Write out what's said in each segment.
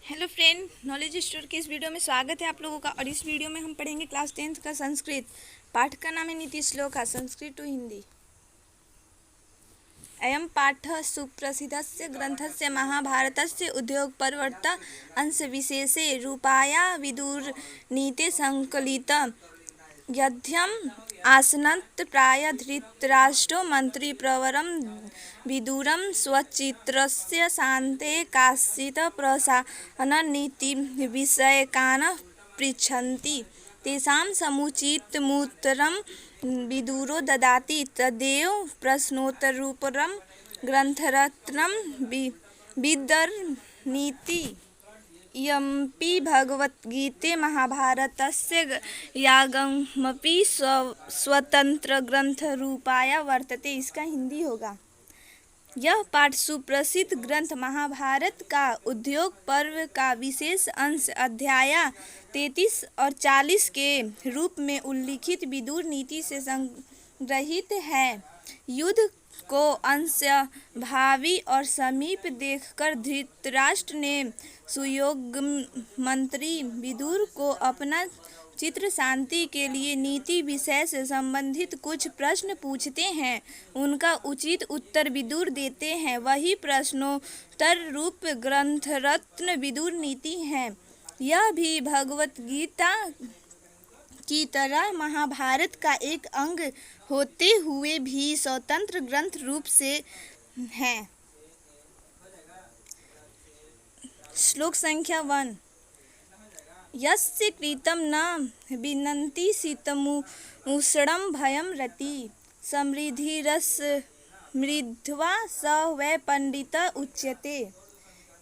Hello friend, knowledge store के इस video में स्वागत है आप लोगों का। और इस वीडियो में हम पढ़ेंगे क्लास 10th का संस्कृत। पाठ का नाम है नीति श्लोका, संस्कृत टू हिंदी। अयं पाठः सुप्रसिद्धस्य ग्रन्थस्य महाभारतस्य उद्योगपर्वतः अंशविशेषे रूपाया विदुरनीते संकलित गद्यम् आसनत् प्राय धृतराष्ट्रो मन्त्रिप्रवरं विदुरं स्वचित्रस्य शान्ते काश्चित् प्रशासननीतिविषयकान् पृच्छन्ति तेषां समुचितमुत्तरं विदुरो ददाति तदेव प्रश्नोत्तररूपं ग्रन्थरत्नं विदुरनीति। इयमपि भगवद्गीते महाभारतस्य यागमपि स्वतन्त्रग्रन्थरूपाया वर्तते। इसका हिंदी होगा। यह पाठ सुप्रसिद्ध ग्रंथ महाभारत का उद्योग पर्व का विशेष अंश अध्याय 33 और 40 के रूप में उल्लिखित विदुर नीति से संग्रहित है। युद्ध को अंशभावी और समीप देखकर धृतराष्ट्र ने सुयोग्य मंत्री विदुर को अपना चित्र शांति के लिए नीति विषय से संबंधित कुछ प्रश्न पूछते हैं। उनका उचित उत्तर विदुर देते हैं। वही प्रश्नोत्तर रूप ग्रंथरत्न विदुर नीति है। यह भी भगवत गीता की तरह महाभारत का एक अंग होते हुए भी स्वतंत्र ग्रंथ रूप से है। श्लोक संख्या 1। यस्य कृतं न विनन्ति शीतमुष्णं भयं रति समृद्धिरस्मृध्वा स वै पंडित उच्यते।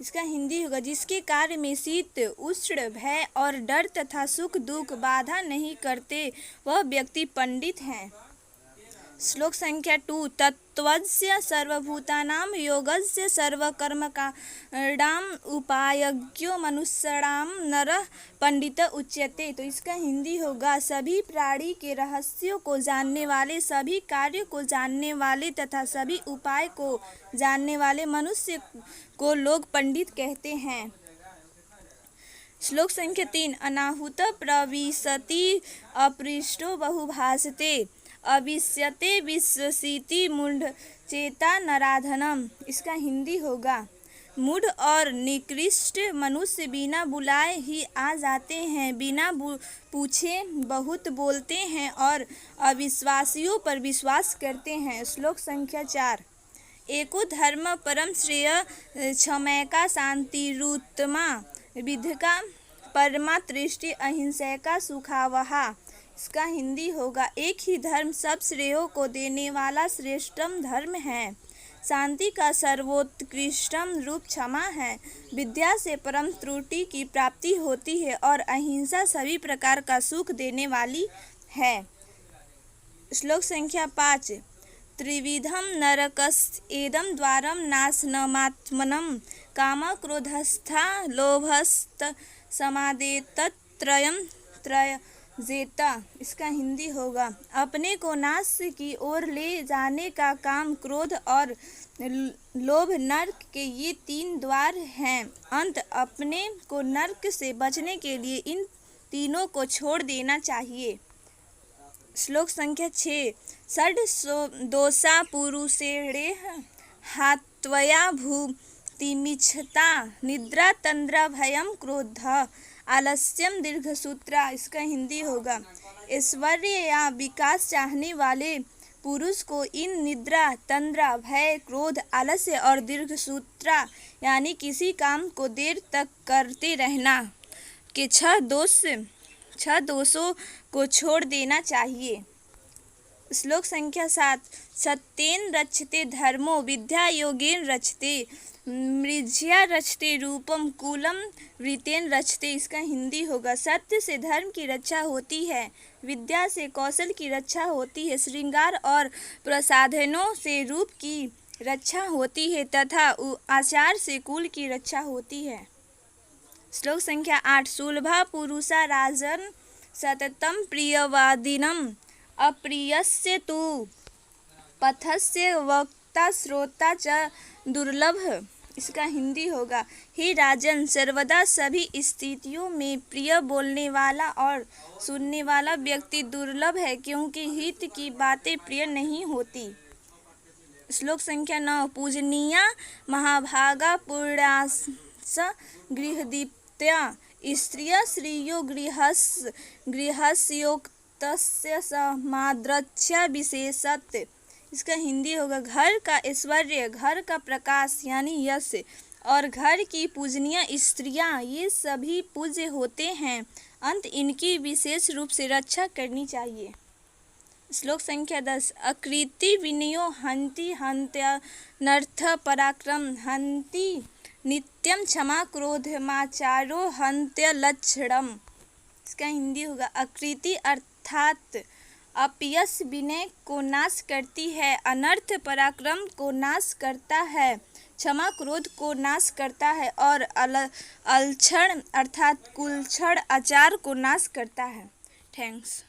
इसका हिंदी होगा। जिसके कार्य में शीत उष्ण भय और डर तथा सुख दुख बाधा नहीं करते वह व्यक्ति पंडित है। श्लोक संख्या 2। तत्त्वस्य सर्वभूतानां योगस्य सर्वकर्मकाण्डाम् उपायज्ञो मनुष्याणां नरः पंडित उच्यते। तो इसका हिंदी होगा। सभी प्राणी के रहस्यों को जानने वाले, सभी कार्यों को जानने वाले तथा सभी उपाय को जानने वाले मनुष्य को लोग पंडित कहते हैं। श्लोक संख्या 3। अनाहुत प्रविशति अपृष्टो बहुभाषते अविश्यते विश्वसिति मूढ़ चेता नराधनम। इसका हिंदी होगा। मूढ़ और निकृष्ट मनुष्य बिना बुलाए ही आ जाते हैं, बिना पूछे बहुत बोलते हैं और अविश्वासियों पर विश्वास करते हैं। श्लोक संख्या 4। एको धर्म परम श्रेय क्षमैका शांतिरुत्तमा विधिका परमा तृष्टि अहिंसैका सुखावहा। इसका हिंदी होगा। एक ही धर्म सब श्रेयों को देने वाला श्रेष्ठतम धर्म है। शांति का सर्वोत्कृष्टम रूप क्षमा है। विद्या से परम त्रुटि की प्राप्ति होती है और अहिंसा सभी प्रकार का सुख देने वाली है। श्लोक संख्या 5। त्रिविधम नरकस्येदं द्वारं नाशनमात्मनं काम क्रोधस्था लोभस्त समादेतत्रयं त्रयजेता। इसका हिंदी होगा। अपने को नाश की ओर ले जाने का काम, क्रोध और लोभ नरक के ये 3 द्वार हैं। अंत अपने को नरक से बचने के लिए इन तीनों को छोड़ देना चाहिए। श्लोक संख्या 6। षड् दोषा पुरुषेणेह हात्वया भूतिमिच्छता निद्रा तंद्रा भयं क्रोध आलस्यम दीर्घसूत्रा। इसका हिंदी होगा। ऐश्वर्य या विकास चाहने वाले पुरुष को इन निद्रा तंद्रा भय क्रोध आलस्य और दीर्घसूत्रा यानी किसी काम को देर तक करते रहना के 6 दोषों को छोड़ देना चाहिए। श्लोक संख्या 7। सत्येन रक्षते धर्मो विद्या योगेन रक्षते मृज्या रक्षते रूपम कुलम वृतेन रक्षते। इसका हिंदी होगा। सत्य से धर्म की रक्षा होती है, विद्या से कौशल की रक्षा होती है, श्रृंगार और प्रसाधनों से रूप की रक्षा होती है तथा आचार से कुल की रक्षा होती है। श्लोक संख्या 8। सुलभा पुरुषा राजन सततम प्रियवादिनम अप्रियस्य तु पथस्य वक्ता श्रोता च दुर्लभ इसका हिंदी होगा, हे राजन, सर्वदा सभी स्थितियों में प्रिय बोलने वाला और सुनने वाला व्यक्ति दुर्लभ है, क्योंकि हित की बातें प्रिय नहीं होती। श्लोक संख्या 9। पूजनीया महाभागा पुण्यास गृहदीप्त्या स्त्रिय श्रियो गृहस्योक्तस्य समाद्रक्ष्या विशेषत। इसका हिंदी होगा, घर का ऐश्वर्य, घर का प्रकाश यानी यश और घर की पूजनीय स्त्रियां ये सभी पूज्य होते हैं, अंत इनकी विशेष रूप से रक्षा करनी चाहिए। श्लोक संख्या 10। अकृति विनयो हन्ति हन्त्यनर्थ पराक्रम हन्ति नित्यम क्षमा क्रोधमाचारो हन्त्यलक्षणम। इसका हिंदी होगा, अकृति अर्थात अपयश विनय को नाश करती है, अनर्थ पराक्रम को नाश करता है, क्षमा क्रोध को नाश करता है और अलक्षण अर्थात कुलक्षण आचार को नाश करता है। थैंक्स।